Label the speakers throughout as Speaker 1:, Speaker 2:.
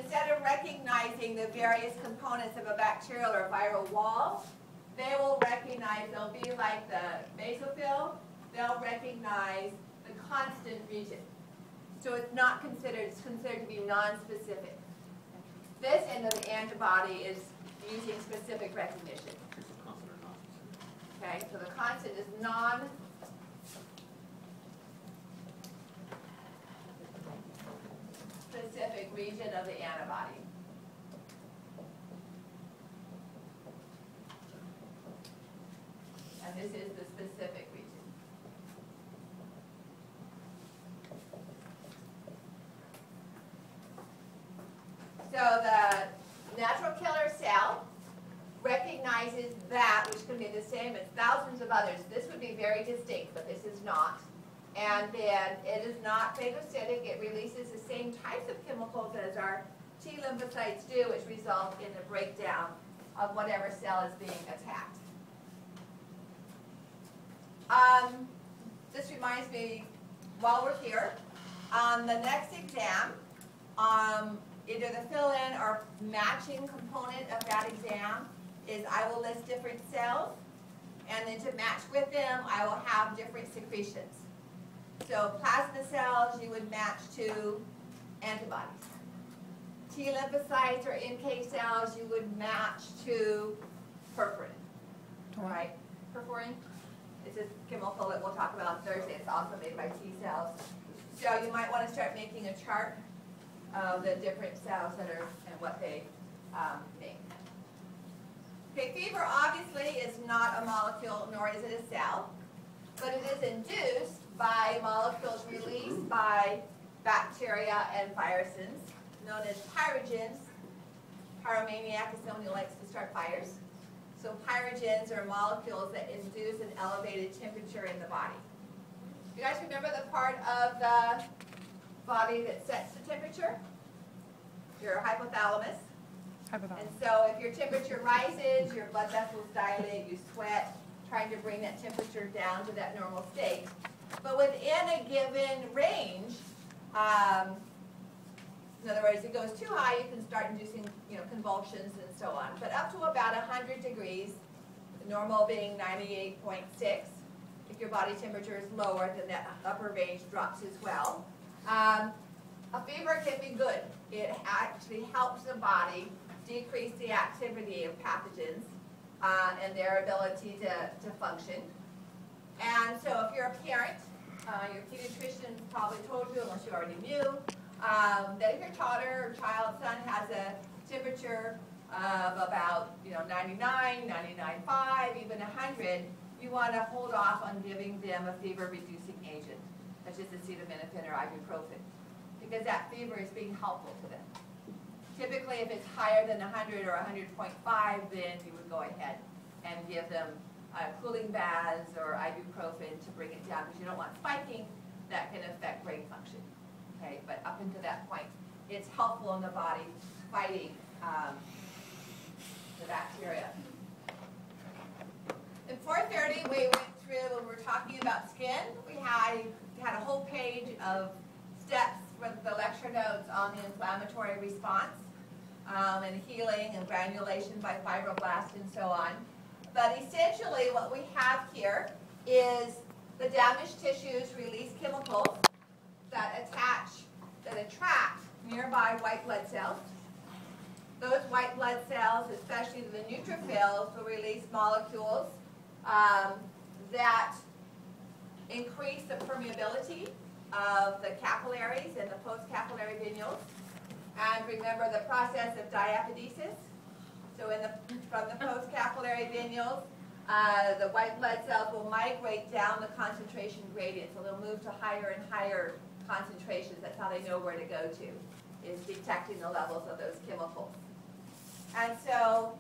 Speaker 1: instead of recognizing the various components of a bacterial or viral wall, they will recognize, they'll be like the basophil, they'll recognize the constant region. So it's not considered, it's considered to be non-specific. This end of the antibody is using specific recognition. Okay, so the constant is non-specific region of the antibody. And this is the specific region. So the natural killer cell recognizes that, which can be the same as thousands of others. This would be very distinct, but this is not. And then it is not phagocytic. It releases the same types of chemicals as our T lymphocytes do, which result in the breakdown of whatever cell is being attacked. This reminds me, while we're here, on the next exam, either the fill-in or matching component of that exam is I will list different cells, and then to match with them, I will have different secretions. So plasma cells, you would match to antibodies. T lymphocytes or NK cells, you would match to perforin. All right, perforin is a chemical that we'll talk about on Thursday. It's also made by T cells. So you might want to start making a chart of the different cells that are and what they make. Okay, fever obviously is not a molecule, nor is it a cell, but it is induced by molecules released by bacteria and viruses, known as pyrogens. Pyromaniac is someone who likes to start fires. So pyrogens are molecules that induce an elevated temperature in the body. You guys remember the part of the body that sets the temperature? Your hypothalamus. And so if your temperature rises, your blood vessels dilate, you sweat, trying to bring that temperature down to that normal state. But within a given range, in other words, it goes too high, you can start inducing convulsions and so on. But up to about 100 degrees, the normal being 98.6, if your body temperature is lower, then that upper range drops as well. A fever can be good. It actually helps the body decrease the activity of pathogens and their ability to function. And so if you're a parent, your pediatrician probably told you, unless you already knew, that if your daughter or child, son has a temperature of about 99, 99.5, even 100, you want to hold off on giving them a fever-reducing agent, such as acetaminophen or ibuprofen, because that fever is being helpful to them. Typically, if it's higher than 100 or 100.5, then you would go ahead and give them cooling baths or ibuprofen to bring it down, because you don't want spiking that can affect brain function. Okay, but up until that point, it's helpful in the body fighting the bacteria. In 430, we went through, when we were talking about skin, we had a whole page of steps with the lecture notes on the inflammatory response and healing and granulation by fibroblasts and so on. But essentially what we have here is the damaged tissues release chemicals that attract nearby white blood cells. Those white blood cells, especially the neutrophils, will release molecules that increase the permeability of the capillaries and the post-capillary venules. And remember the process of diapedesis. So from the post-capillary venules, the white blood cells will migrate down the concentration gradient. So they'll move to higher and higher concentrations. That's how they know where to go to, is detecting the levels of those chemicals. And so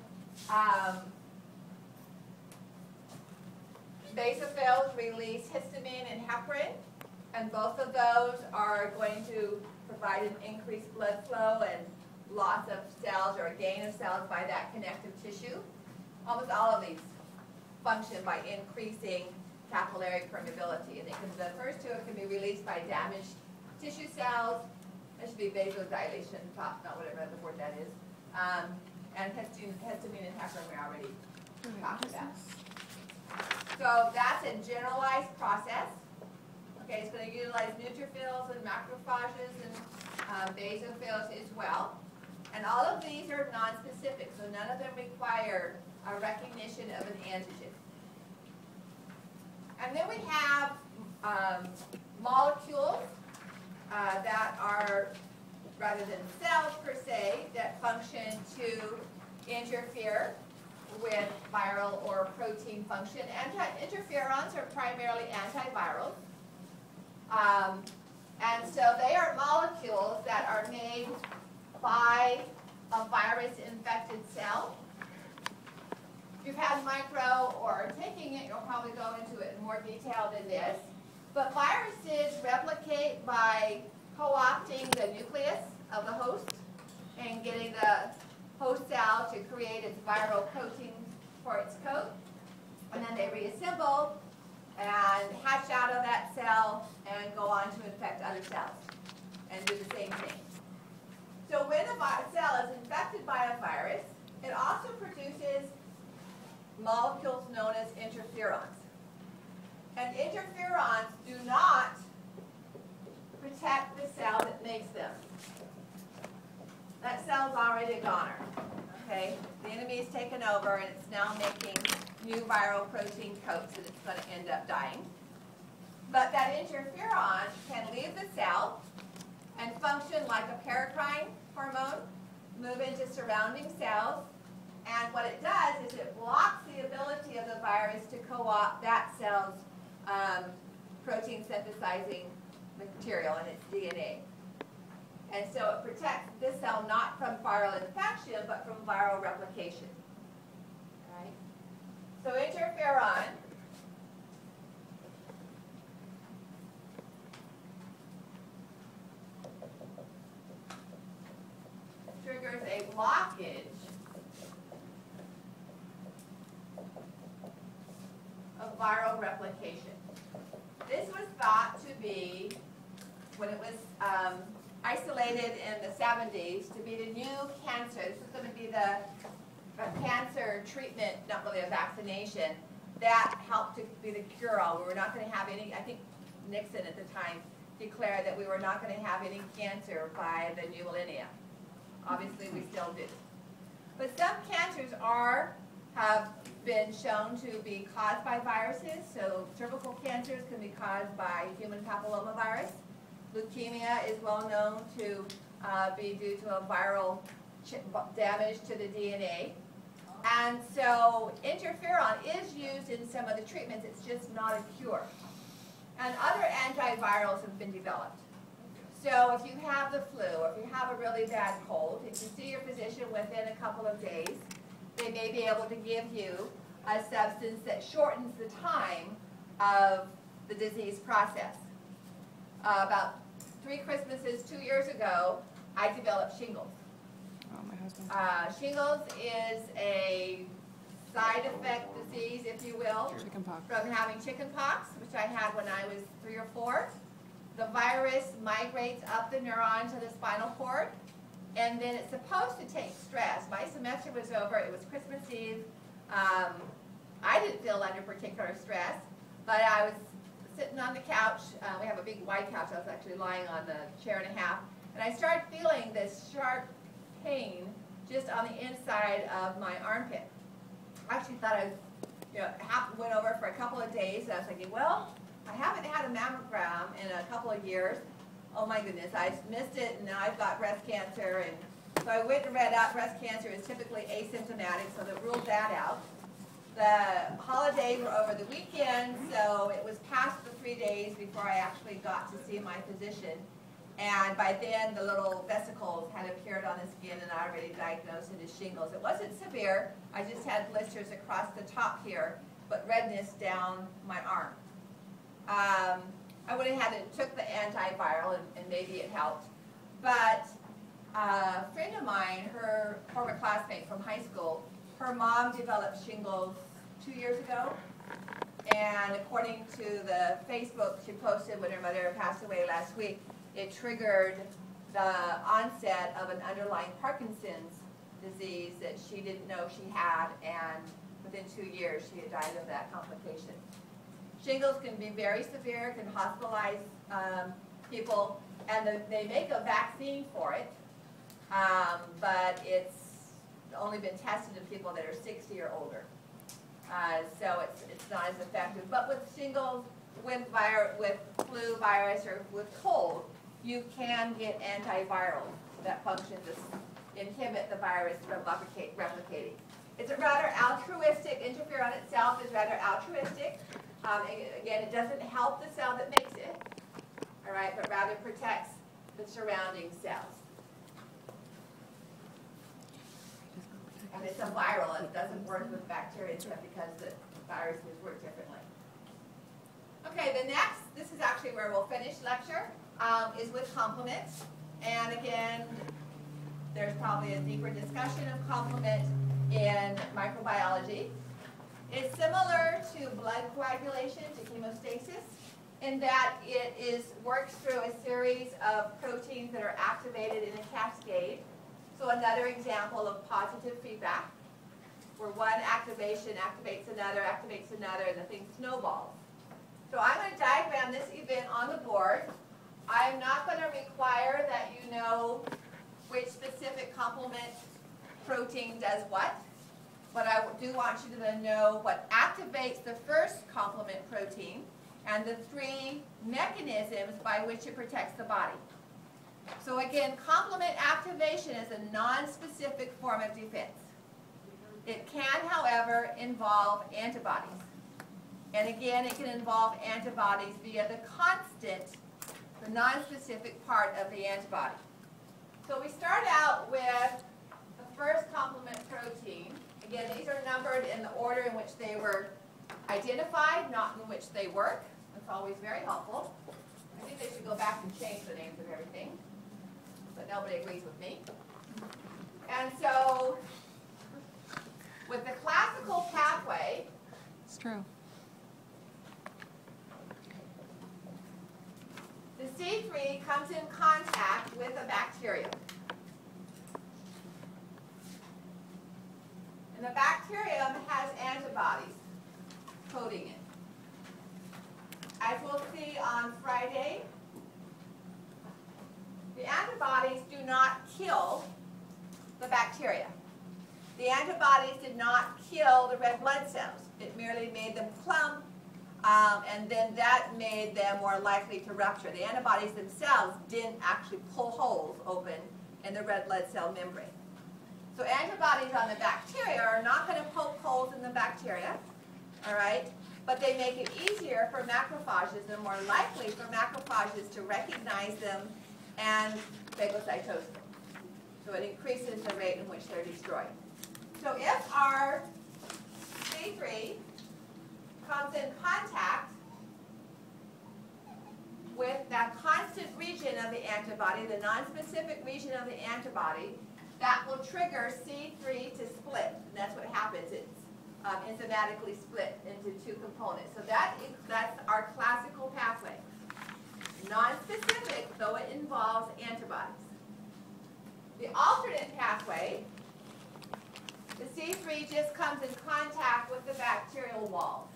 Speaker 1: basophils release histamine and heparin, and both of those are going to provide an increased blood flow and loss of cells or a gain of cells by that connective tissue. Almost all of these function by increasing capillary permeability. And the first two can be released by damaged tissue cells, It should be vasodilation, not whatever the word that is. And histamine and heparin we already talked about. So that's a generalized process. Okay, it's going to utilize neutrophils and macrophages and basophils as well. And all of these are nonspecific, so none of them require a recognition of an antigen. And then we have molecules that are, rather than cells per se, that function to interfere with viral or protein function. Interferons are primarily antivirals. And so they are molecules that are made by a virus-infected cell. If you've had micro or are taking it, you'll probably go into it in more detail than this. But viruses replicate by co-opting the nucleus of the host and getting the host cell to create its viral protein for its coat. And then they reassemble and hatch out of that cell and go on to infect other cells and do the same thing. So when a cell is infected by a virus, it also produces molecules known as interferons. And interferons do not protect the cell that makes them. That cell's already a goner. Okay? The enemy's taken over and it's now making new viral protein coats and it's going to end up dying. But that interferon can leave the cell and function like a paracrine hormone, move into surrounding cells, and what it does is it blocks the ability of the virus to co-opt that cell's protein synthesizing material in its DNA. And so it protects this cell not from viral infection, but from viral replication. Right? So interferon triggers a blockage of viral replication. This was thought to be, when it was isolated in the 70s, to be the new cancer. This is going to be the cancer treatment, not really a vaccination, that helped to be the cure-all. We were not going to have any, I think Nixon at the time declared that we were not going to have any cancer by the new millennia. Obviously, we still do. But some cancers have been shown to be caused by viruses. So cervical cancers can be caused by human papillomavirus. Leukemia is well known to be due to a viral damage to the DNA. And so interferon is used in some of the treatments. It's just not a cure. And other antivirals have been developed. So if you have the flu or if you have a really bad cold, if you see your physician within a couple of days, they may be able to give you a substance that shortens the time of the disease process. About 3 Christmases, 2 years ago, I developed shingles.
Speaker 2: Oh, my husband.
Speaker 1: Shingles is a side effect disease, if you will,
Speaker 2: Chickenpox.
Speaker 1: from having chickenpox, which I had when I was 3 or 4. The virus migrates up the neuron to the spinal cord, and then it's supposed to take stress. My semester was over. It was Christmas Eve. I didn't feel under particular stress, but I was sitting on the couch. We have a big wide couch. I was actually lying on the chair and a half, and I started feeling this sharp pain just on the inside of my armpit. I actually thought I was, went over for a couple of days, and I was thinking, well, I haven't had a mammogram in a couple of years. Oh my goodness, I missed it, and now I've got breast cancer. And so I went and read out breast cancer is typically asymptomatic, so they ruled that out. The holidays were over the weekend, so it was past the 3 days before I actually got to see my physician. And by then, the little vesicles had appeared on the skin, and I already diagnosed it as shingles. It wasn't severe. I just had blisters across the top here, but redness down my arm. I went ahead and took the antiviral, and maybe it helped. But a friend of mine, her former classmate from high school, her mom developed shingles 2 years ago. And according to the Facebook she posted when her mother passed away last week, it triggered the onset of an underlying Parkinson's disease that she didn't know she had, and within 2 years she had died of that complication. Shingles can be very severe, can hospitalize people, and they make a vaccine for it, but it's only been tested in people that are 60 or older. So it's not as effective. But with shingles, with flu virus, or with cold, you can get antivirals that function to inhibit the virus from replicating. It's a rather altruistic, interferon itself is rather altruistic. Again, it doesn't help the cell that makes it, all right, but rather protects the surrounding cells. And it's a viral. It doesn't work with bacteria because the viruses work differently. Okay, the next, this is actually where we'll finish lecture, is with complements. And again, there's probably a deeper discussion of complement in microbiology. It's similar to blood coagulation, to hemostasis, in that it works through a series of proteins that are activated in a cascade. So another example of positive feedback, where one activation activates another, and the thing snowballs. So I'm going to diagram this event on the board. I'm not going to require that you know which specific complement protein does what, but I do want you to know what activates the first complement protein and the 3 mechanisms by which it protects the body. So again, complement activation is a non-specific form of defense. It can, however, involve antibodies. And again, it can involve antibodies via the constant, the non-specific part of the antibody. So we start out with the first complement protein. Again, these are numbered in the order in which they were identified, not in which they work. That's always very helpful. I think they should go back and change the names of everything, but nobody agrees with me. And so, with the classical pathway,
Speaker 2: it's true.
Speaker 1: the C3 comes in contact with a bacterium. And the bacterium has antibodies coating it. As we'll see on Friday, the antibodies do not kill the bacteria. The antibodies did not kill the red blood cells. It merely made them clump, and then that made them more likely to rupture. The antibodies themselves didn't actually pull holes open in the red blood cell membrane. So antibodies on the bacteria are not going to poke holes in the bacteria, all right? But they make it easier for macrophages and more likely for macrophages to recognize them and phagocytose them. So it increases the rate in which they're destroyed. So if our C3 comes in contact with that constant region of the antibody, the nonspecific region of the antibody, that will trigger C3 to split. And that's what happens. It's enzymatically split into 2 components. So that's our classical pathway. Nonspecific, though it involves antibodies. The alternate pathway, the C3 just comes in contact with the bacterial wall.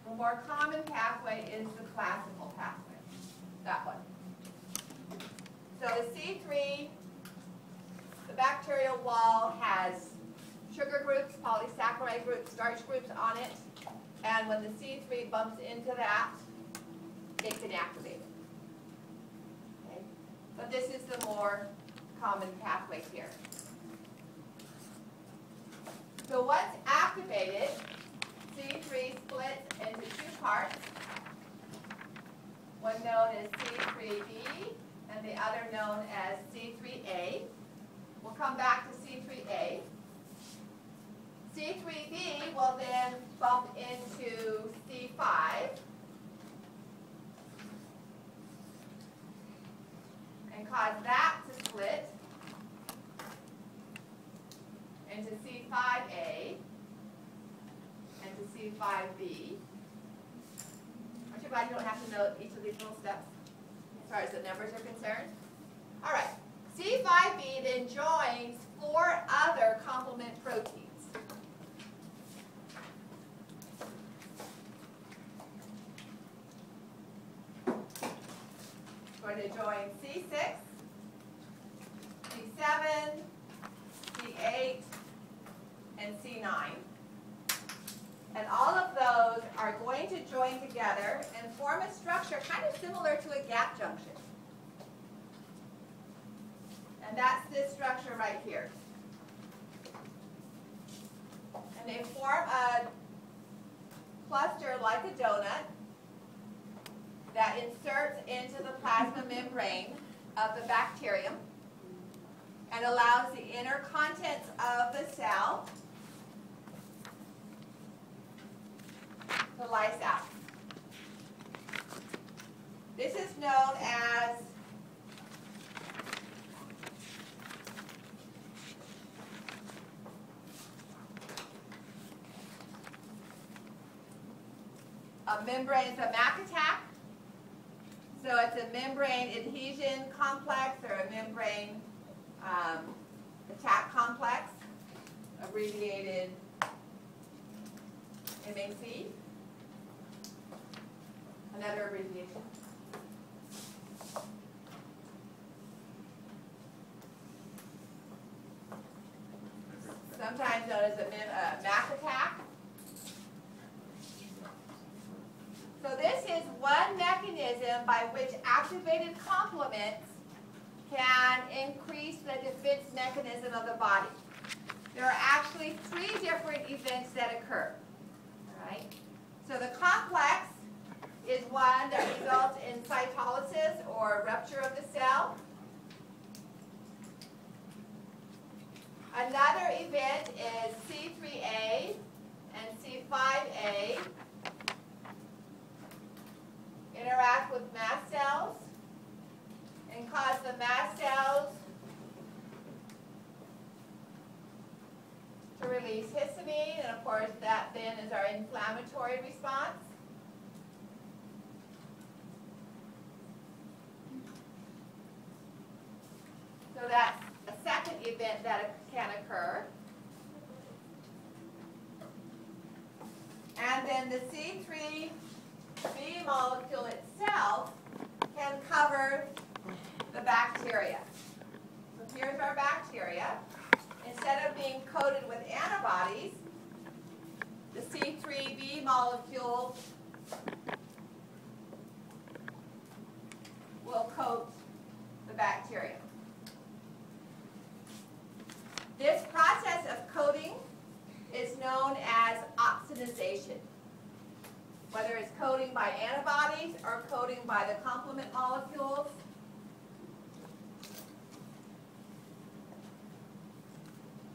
Speaker 1: The more common pathway is the classical pathway, that one. So the C3, the bacterial wall has sugar groups, polysaccharide groups, starch groups on it, and when the C3 bumps into that, it can activate it. Okay? But this is the more common pathway here. So once activated, C3 splits into 2 parts, one known as C3b and the other known as C3a. We'll come back to C3a. C3b will then bump into C5 and cause that to split into C5a and to C5b. Aren't you glad you don't have to know each of these little steps? as far as the numbers are concerned. All right, C5b then joins 4 other complement proteins. We're going to join C6, C7, C8, and C9. And all of those are going to join together and form a structure kind of similar to a gap junction. And that's this structure right here. And they form a cluster like a donut that inserts into the plasma membrane of the bacterium and allows the inner contents of the cell to lyse out. This is known as a membrane, it's a MAC attack. So it's a membrane adhesion complex or a membrane attack complex, abbreviated MAC. Another abbreviation. Sometimes known as a MAC attack. So this is one mechanism by which activated complements can increase the defense mechanism of the body. There are actually 3 different events that occur. All right? So the complex is one that results in cytolysis or rupture of the cell. Another event is C3a and C5a interact with mast cells and cause the mast cells to release histamine, and of course that then is our inflammatory response. So that's a second event that can occur. And then the C3b molecule itself can cover the bacteria. So here's our bacteria. Instead of being coated with antibodies, the C3b molecule will coat the bacteria. This process of coating is known as opsonization. Whether it's coating by antibodies or coating by the complement molecules,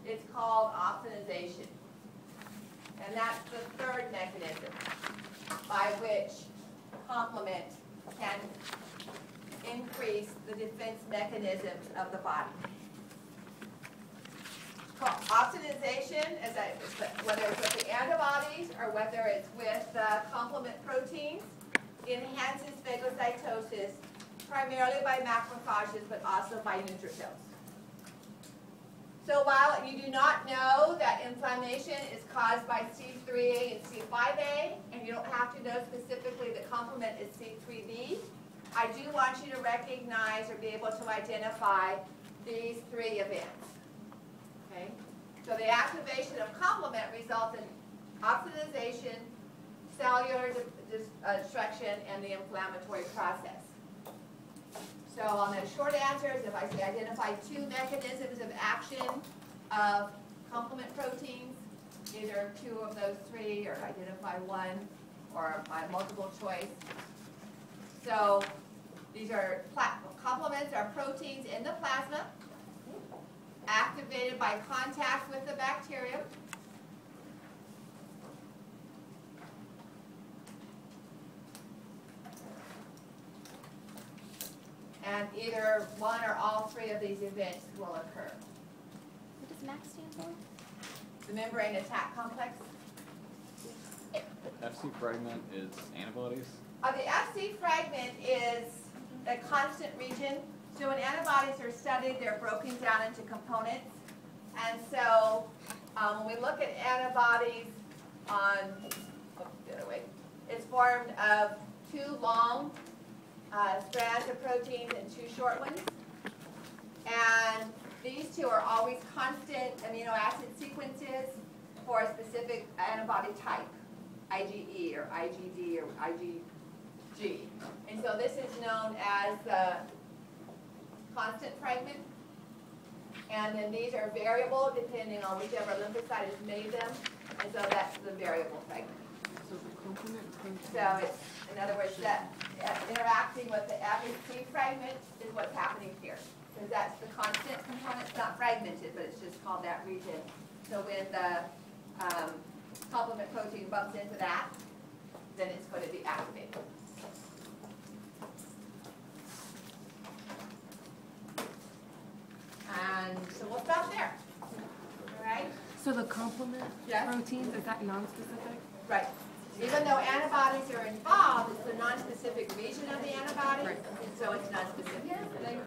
Speaker 1: it's called opsonization. And that's the 3rd mechanism by which complement can increase the defense mechanisms of the body. Opsonization, whether it's with the antibodies or whether it's with the complement proteins, enhances phagocytosis primarily by macrophages but also by neutrophils. So while you do not know that inflammation is caused by C3a and C5a, and you don't have to know specifically that complement is C3b, I do want you to recognize or be able to identify these 3 events. Okay? So the activation of complement results in opsonization, cellular destruction, and the inflammatory process. So on the short answers, if I say identify 2 mechanisms of action of complement proteins, either 2 of those 3, or identify 1, or by multiple choice. So these are complements are proteins in the plasma activated by contact with the bacterium. And either 1 or all 3 of these events will occur.
Speaker 2: What does MAC stand for?
Speaker 1: The membrane attack complex.
Speaker 3: FC fragment is antibodies?
Speaker 1: The FC fragment is a constant region. So when antibodies are studied, they're broken down into components. And so when we look at antibodies on, the other way, it's formed of 2 long strands of proteins and 2 short ones. And these 2 are always constant amino acid sequences for a specific antibody type, IgE or IgD or IgG. And so this is known as the constant fragment. And then these are variable depending on whichever lymphocyte has made them. And so that's the variable fragment.
Speaker 3: So the complement protein.
Speaker 1: So it's, in other words, that interacting with the FAC fragment is what's happening here. Because that's the constant component. It's not fragmented, but it's just called that region. So when the complement protein bumps into that, then it's going to be activated. And so we'll stop there. All right?
Speaker 3: So the complement
Speaker 1: Yes.
Speaker 3: proteins, is that non-specific?
Speaker 1: Right. Even though antibodies are involved, it's the non-specific region of the antibody,
Speaker 3: Right.
Speaker 1: and so it's non-specific.